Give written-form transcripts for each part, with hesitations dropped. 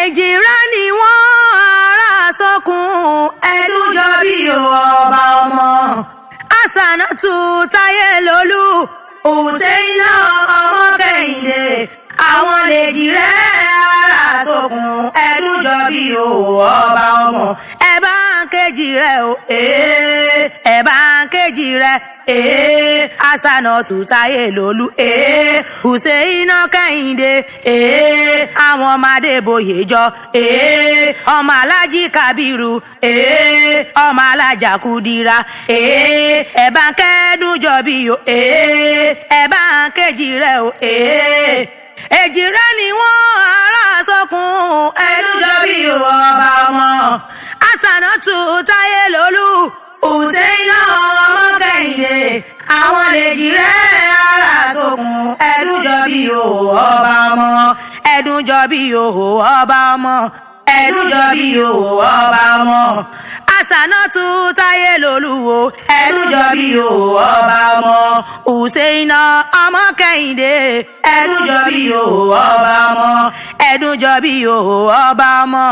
èjìrẹ́ ni wọ́n ará sókun ẹdújọ bí ọba ọmọ Hassant Taiwo Husseinat Omokehinde àwọn lèjìrẹ́ ará sókun ẹdújọ bí ọba ọmọ ẹ bá ń kejì rẹ o ẹ bá ń kejì rẹ Hassant Taiwo Husseinat Kehinde àwọn ọmọ Adeboyejo ọmọ Aláàjì Kábírù ọmọ Alájà Kúdírà ẹ bá ń kẹ́dùn jọ bí o ẹ bá ń kejì rẹ o èjìrẹ́ ni wọ́n ará sókun ẹdújọ bí ọba ọmọ Hassant Taiwo Husseinat Omokehinde àwọn lèjìrẹ́ ará sókun ẹdújọ bí ọba ọmọ ẹdújọ bí ọba ọmọ ẹdújọ bí ọba ọmọ Hassant Taiwo ẹdújọ bí ọba ọmọ Husseinat Omokehinde ẹdújọ bí ọba ọmọ ẹdújọ bí ọba ọmọ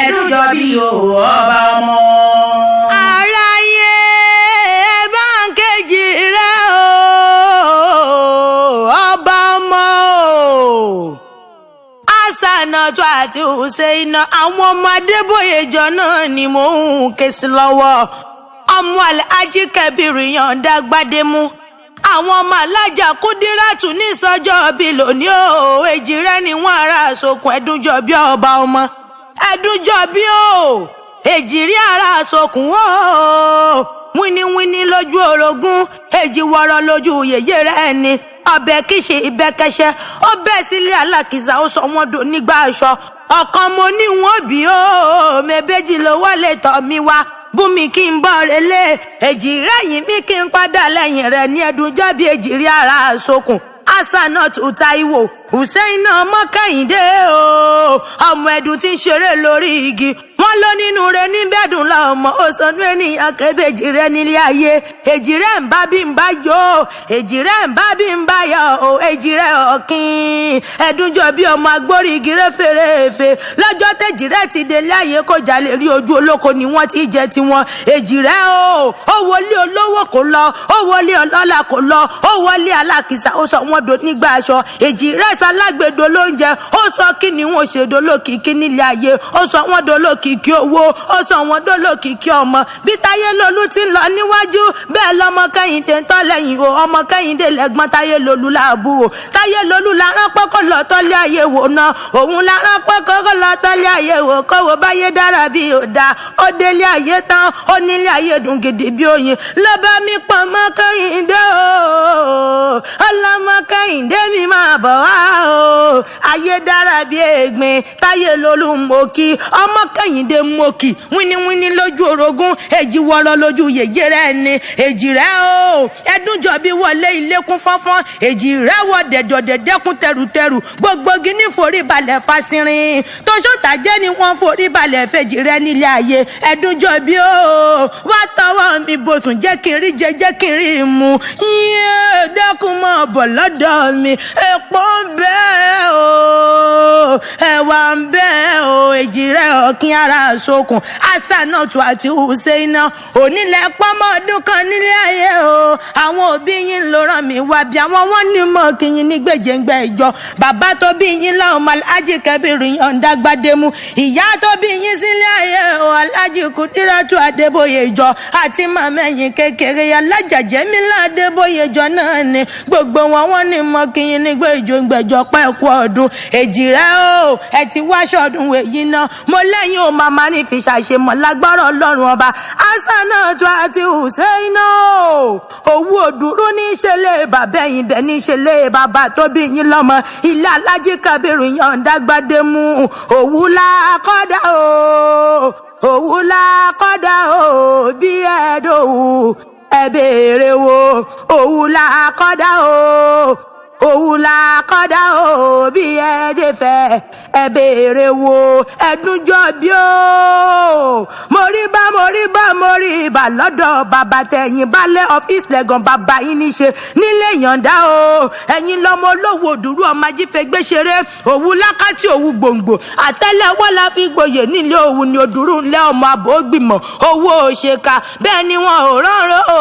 ẹdújọ bí ọba ọmọ. aráyé ẹ bá ń kejì rẹ o ọba ọmọ o. Hassant àti Husseinat àwọn ọmọ Adeboyejo náà ni mò ń ké sí lọ́wọ́ ọmọ Alhaji Kabiru Yọ̀ǹda Gbádémú àwọn ọmọ Alájà Kúdírátù ní sọ́jọ́ bí lónìí o èjìrẹ́ ni wọ́n ará sókun ẹdújọ bí ọba ọmọ ẹdújọ bí o èjìrí ará sókun o wíníwíní lójú orogún èjìwọ̀rọ̀ lójú yèyé rẹ̀ ni ọbẹ̀ kìí ṣe ìbẹ́kẹ́ṣẹ́ ó bẹ́ sílé alákìsà ó sọ wọ́n dò nígbà aṣọ ọ̀kan mo ní wọ́n bí ó mẹ́bẹ́jì ló wọlé tọ̀ mí wá bùnmi kí n bọ̀ relé èjìrẹ́ yìí mi kí n padà lẹ́yìn rẹ̀ ní ẹdújọ́ bí èjìrí ará sókun Hassant Taiwo Husseinat Omokehinde o ọmọ ẹdùn tí ń ṣeré lórí igi wọn ló nínú rẹ níbẹ̀dùn lọ́mọ ó sọnù ènìyàn kébèjì rẹ nílé ayé èjìrẹ́ ń bá bí ń bá yọ èjìrẹ́ ń bá bí ń bá yọ o èjìrẹ́ ọ̀kìn ẹdúnjọ bí ọmọ agbórí igi réfèrèfè lọ́jọ́ tèjìrẹ́ ti délé ayé kó jalè rí ojú olóko ni wọ́n ti jẹ tiwọn èjìrẹ́ o ó wọlé olówó kò lọ ó wọlé ọlọ́lá kò lọ ó wọlé alákìsà ó sọ wọ́n dò nígbà aṣọ èjìrẹ́ alágbèdo lóúnjẹ ó sọ kí ni wọn ṣe dolókìkí nílé ayé ó sọ wọn dolókìkí owó ó sọ wọn dolókìkí ọmọ bí Táyélolú ti ń lọ níwájú bẹ́ẹ̀ lọ́mọkẹ́hìndé ń tọ́ lẹ́yìn o Ọmọkẹ́hìndé lẹ́gbọ́n Táyélolú làbúrò Táyélolú la rán pẹ́kọ́ lọ tọ́lé ayé wò náà òun la rán pẹ́kọ́ lọ tọ́lé ayé wò kọ́wọ́ báyé dára bí ò dáa ó délé ayé tán ó nílé ayé dùn gidi bí oyin ló bá mi pọ̀ Ọmọkẹ́hìndé o Ọlọ́mọkẹ́hìndé mi máa bọ̀ wá o ayé dára bí ègbìn Táyélolú mọ́kì Ọmọkẹ́hìndé mọ́kì wíníwíní lójú orogún èjìwọ̀rọ̀ lójú yèyé rẹ̀ ni èjìrẹ́ o ẹdúnjọ bí wọlé ilé kún fọ́nfọ́n èjìrẹ́ wọ dẹ̀jọ̀dẹ̀dẹ́kun tẹrùtẹrù gbogbo gíní forí balẹ̀ fasirin tóṣọ́tà jẹ́ ni wọ́n forí balẹ̀ fèjìrẹ́ nílé ayé ẹdúnjọ bí o wá tọwọ́ mi bòsùn jẹ́ kí n rí jẹ jẹ́ kí n rí mu yéé dẹ́kun mọ́ bọ̀ lọ́dọ̀ mi èpò ń bẹ́ẹ̀ o ẹ̀wà ń bẹ́ẹ̀ o èjìrẹ́ ọ̀kìn ará sókun Hassant àti Husseinat onílẹ̀ pọ́mọ́ ọdún kan nílé ayé o àwọn òbí yín ló rán mi wá bí àwọn wọn ní mọ̀ kí yín ní gbèjèǹgbẹ́ ìjọ bàbá tó bí yín lọ́mọ Alhaji Kabiru Yọ̀ǹda Gbádémú ìyá tó bí yín sílé ayé o Alájì Kúdírátù Adeboyejo àti màmẹ́yìn kékeré Alájà Jẹ́mílà Adeboyejo náà ni gbogbo wọn ní mọ̀ kí yín ní gbèjèǹgbẹ́jọ pẹ́ẹ́kú ọdún èjìrẹ́ o ẹ ti wáṣọ ọdún èyí náà mo lẹ́yìn o màmá ní fi ṣàṣemọ̀ lágbára Ọlọ́run ọba Hassant àti Husseinat owó Oduru ní ìṣẹ̀lẹ̀ bàbá ẹ̀yìn bẹ̀ ní ìṣẹ̀lẹ̀ bàbá tó bí yín lọ́mọ ilé Alájì Kabiru Yọ̀ǹda Gbádémú òwú la kọ́dà o òwú la kọ́dà o bí ẹ̀dọ̀wù ẹ béèrè wo òwú la kọ́dà o òwúlà kọ́dá o bí ẹ̀ẹ́dẹ̀ fẹ́ ẹ béèrè wo ẹ̀dúnjọ́ bí o. mo rí ibà lọ́dọ̀ bàbá tẹ̀yìn balẹ̀ ọ́fíìsì lẹ́gàn bàbá yín níṣe nílé yọ̀ǹda o. ẹ̀yin lọ́mọ olówó Oduru ọmọ ajífẹ́gbé ṣeré òwú lákàtì òwú gbòǹgbò àtẹ́lẹwọ́ la fi gboyè nílé òwú ni Oduru ńlẹ́ ọmọ àbógbìmọ̀ owó òṣèkà bẹ́ẹ̀ ni wọn ò rọrùn o.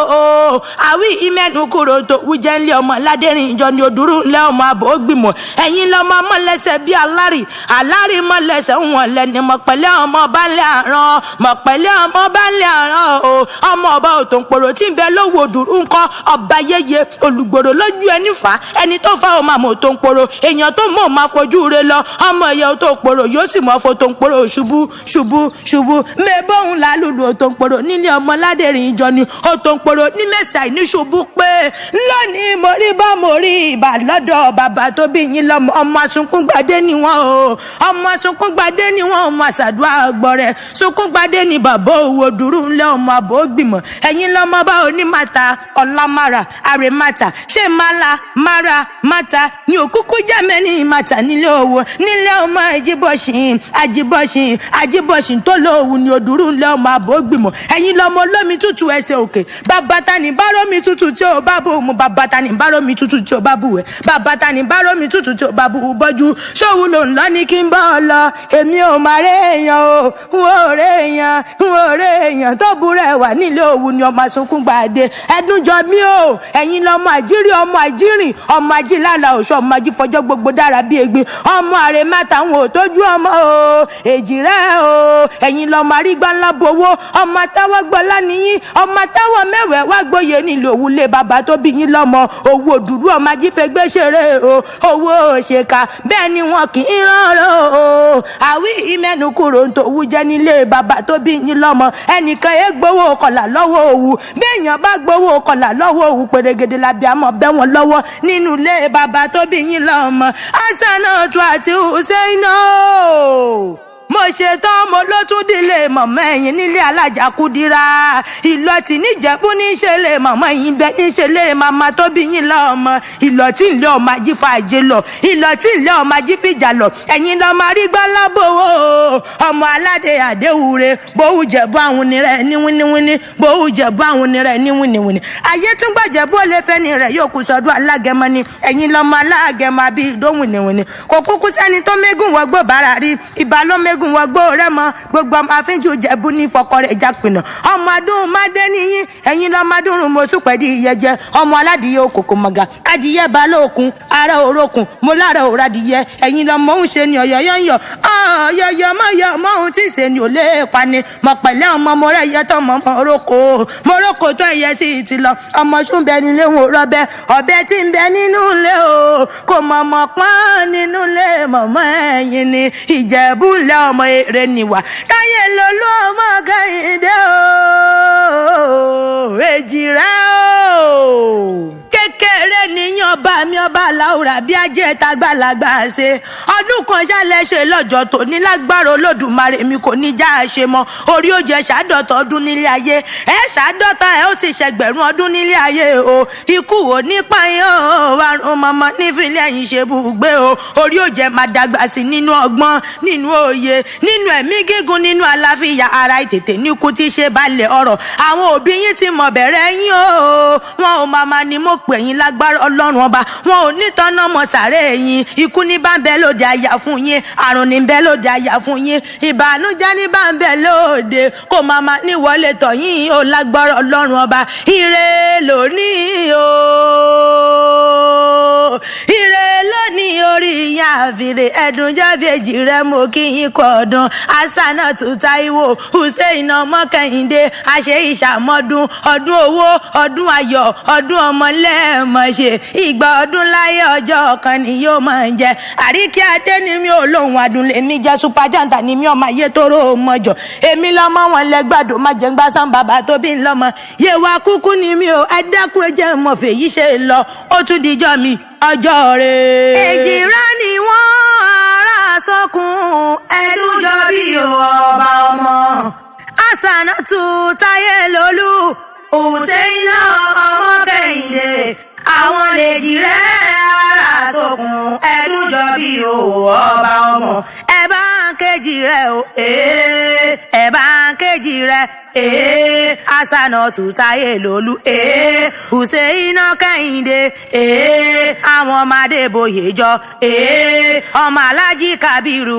àwí ìmẹ́nu kúrò tó wújẹ́ ńlẹ́ ọmọ ládẹ́rìn ìjọ ni Oduru ńlẹ́ ọmọ àbógbìmọ̀ ẹ̀yin lọ́mọ mọ́lẹ́sẹ̀ bí alárì mọ́lẹ́sẹ̀ wọn lẹ́ni mọ̀pẹ́lẹ́ ọmọ balẹ̀ àrán mọ̀pẹ́lẹ́ ọmọ balẹ̀ àrán o. ọmọ ọba òtòǹpòrò tí ń bẹ lówó Oduru ńkọ́ ọba yeye olùgbòrò lójú ẹni fà ẹni tó fa ọmọ àmọ́ òtòǹpòrò èèyàn tó mọ̀ máa fojú re lọ ọmọ ìyá òtòǹpòrò yóò sì mọ̀ fòtòǹpòrò ṣubú mẹ́bọ̀hún lálùlù òtòǹpòrò nílé ọmọ ládẹ́rìn ìjọ ni òtòǹpòrò ní mẹ́sà ní ṣubú pé lónìí mo rí ibà lọ́dọ̀ bàbá tó bí yín lọ́mọ ọmọ asunkúngbadé ni wọ́n o ọmọ asunkúngbadé ni wọ́n ọmọ àṣàdúrà gbọ́rẹ̀ sunkúngbadé ni bàbá òwò Oduru ńlẹ́ ọmọ àbógbìmọ̀ ẹ̀yin lọ́mọ bá onímàtà ọ̀làmàrà àrèmàtà ṣé màtà ni òkúkú jẹ́mẹ́ni màtà nílé owó nílé ọmọ àjíbọ̀ṣìn tó lóòwù ni Oduru ńlẹ́ ọmọ àbógbìmọ̀ ẹ̀yin lọ́mọ olómi tútù ẹsẹ̀ òkè bàbá tani bárómi tútù tí ò bá bù mu bàbá tani bárómi tútù tí ò bá bù wẹ̀ bàbá tani bárómi tútù tí ò bá bù bọ́jú ṣòwò ló ń lọ ní kí n bọ́ ọ lọ èmi ò má rè èèyàn o n ò rè èèyàn tó burẹ̀ wà nílé òwú ni ọmọ Asunkúngbadé ẹdúnjọ mi o ẹ̀yin lọ́mọ àjírí ọmọ àjírìn ọmọ ajílàlà òṣù ọmọ ajífọjọ́ gbogbo dára bí egbe ọmọ àrèmátà ń wò tójú ọmọ o èjì rẹ o ẹ̀yin lọ́mọ arígbá ńlá bowó ọmọ táwọ́ gbọ́lá níyín ọmọ táwọ́ mẹ́wẹ̀ẹ́ wá gbóyè nílò òwúlé bàbá tó bí yín lọ́mọ owó Oduru ọmọ ajífẹ́gbé ṣeré o owó òṣèkà bẹ́ẹ̀ ni wọn kì í rán o àwí ìmẹ́nu kúrò ń tòwú jẹ́ nílé bàbá tó bí yín lọ́mọ ẹnìkan yé gbowó kọlà lọ́wọ́ òwú béèyàn bá gbowó kọlà lọ́wọ́ òwú pèrègèdè làbí àmọ́ bẹ́ wọn lọ́wọ́ nínú ilé bàbá tó bí yín lọ́mọ Hassant àti Husseinat mo ṣetán mo ló tún dílé mọ̀mọ́ ẹ̀yìn nílé alájà Kúdírà ìlọtí níjẹ̀bú níṣẹ́lẹ̀ mọ̀mọ́ ẹ̀yìn bẹ níṣẹ́lẹ̀ màmá tó bí yín lọ́mọ ìlọtí ńlẹ̀ ọmọ ajífa àjẹ lọ ìlọtí ńlẹ̀ ọmọ ajífìjà lọ ẹ̀yìn lọ́mọ arígbá lábòwò ọmọ aládé àdéhùre bòwú jẹ̀bú àwọn nírẹ̀ ní wíníwíní bòwú jẹ̀bú àwọn nírẹ̀ ní wíníwíní ayé tún gbàjẹ̀bú olè fẹ́ ni rẹ̀ yóò kú sọdún alágẹmọ ni ẹ̀yìn lọ́mọ alágẹmọ àbí ìdóhùnìwíní kò kúkú sẹ́ni tó mégùn wọgbó bàrà rí ìbá ló mégùn wọgbó rẹ mọ gbogbo ọmọ àfínjú jẹ̀bú ní fọkọ rẹ̀ jápìnà ọmọ adún mádé níyìn ẹ̀yin lọ́mọ adúrún mo súpẹ́ di ìyẹjẹ ọmọ aládìyẹ òkòkò mọ̀gà adìyẹ balóòkun ara òrókun mo lára òradìyẹ ẹ̀yin lọ́mọ òun ṣe ni ọ̀yọ̀yọ̀yọ̀ ọ̀yọ̀yọ̀ mọ̀ òun tí ì ṣe ni ò lè pani mọ̀ pẹ̀lẹ́ ọmọ mo rẹ̀ yẹ tọ́ mọ̀ morókò tó ẹ̀yẹ sí ti lọ ọmọ ṣùnbẹ nílé wọn rọbẹ ọbẹ tí ń bẹ nínú ilé o kò mọ̀mọ̀ pọ́n nínú ilé mọ̀mọ́ ẹ̀yìn ni Ìjẹ̀bú ńlẹ̀ ọmọ èrè nìwà táyé lolú Omokehinde o èjì rẹ o kékeré níyàn bá mi ọba Láùrà bí ajé tagbàlagbà ṣe ọdún kan ṣálẹ̀ ṣe lọ́jọ́ tó ní lágbára Olódùmarè mi kò ní já a ṣe mọ́ orí ó jẹ ṣàádọ́ta ọdún nílé ayé ṣàádọ́ta ó sì ṣẹgbẹ̀rún ọdún nílé ayé o ikú ò ní pààyàn o àrùn mọ̀mọ́ nífìlẹ̀ yìí ṣe bùgbé o orí ó jẹ máa dàgbà sí nínú ọgbọ́n nínú òye nínú ẹ̀mí gígùn nínú àlàáfíà ara ìtètè níkú tí ṣe balẹ̀ ọ̀rọ̀ àwọn òbí yín ti mọ̀ bẹ̀rẹ̀ yín o wọn ò màmá ni mo pè yín lágbára Ọlọ́run ọba wọn ò ní tọ́nà mọ́ sàré yín ikú ní bá ń bẹ lóde àyà fún yín àrùn ní bẹ lóde àyà fún yín ìbànújẹ́ ní bá ń bẹ lóde kò màmá ní wọlé tọ̀ yín o lágbára Ọlọ́run ọba ire lónìí o ire lónìí orí yín àfìrè ẹ̀dùn jẹ́bẹ̀jì rẹ mo kí yín kọ ọdún Hassant Taiwo Husseinat Omokehinde àṣẹ ìṣàmọ́dún ọdún owó ọdún ayọ̀ ọdún ọmọlẹ́ẹ̀mọ̀ṣe ìgbà ọdún láyé ọjọ́ kan ni yóò máa jẹ àríkí adé ni mi ò lóhùn adùn lèmi jẹ supajanta ni mi ọmọ ayé tóró mọjọ èmi lọmọ wọn lẹgbàdo má jẹ ń gbá sàn bàbá tó bí ń lọmọ yéwà kúkú ni mi ò ẹ dákun ẹ jẹ́ mọ̀ fèyí ṣe lọ ó tún dijọ́ mi ọjọ́ rẹ̀. èjì rẹ ni wọ́n ará sọ́kùn ẹ̀dúnjọ bí ọba ọmọ Hassant Taiwo Husseinat Omokehinde àwọn lèjì rẹ̀ ara òhò ọba ọmọ ẹ bá ń kejì rẹ o ẹ bá ń kejì rẹ Hassant Taiwo Husseinat Kehinde àwọn ọmọ Adeboyejo ọmọ Aláàjì Kábírù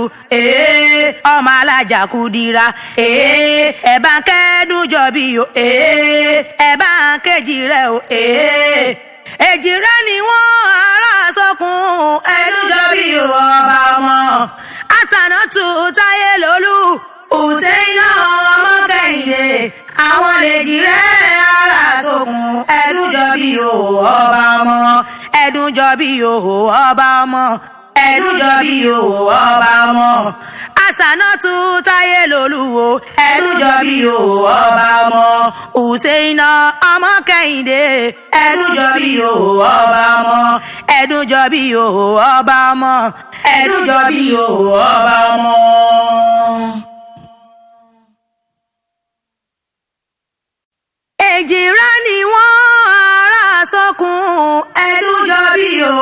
ọmọ Alájà Kúdírà ẹ bá ń kẹ́dùn jọbí o ẹ bá ń kejì rẹ o èjì rẹ ni wọ́n ará sọkún ẹdùn jọbí o ọba ọmọ Hassant Taiwo Husseinat Omokehinde àwọn lèjì rẹ ará sọkún ẹdùn jọbí o ọba ọmọ ẹdùn jọbí o ọba ọmọ ẹdùn jọbí o ọba ọmọ Hassant Taiwo ẹdùn jọbí o ọba ọmọ Husseinat Omokehinde ẹdùn jọbí o ọba ọmọ ẹdùn jọbí o ọba ọmọ ẹdùn jọbí o ọba ọmọ. èjì rẹ ni wọ́n ará sọkún ẹdùn jọbí o.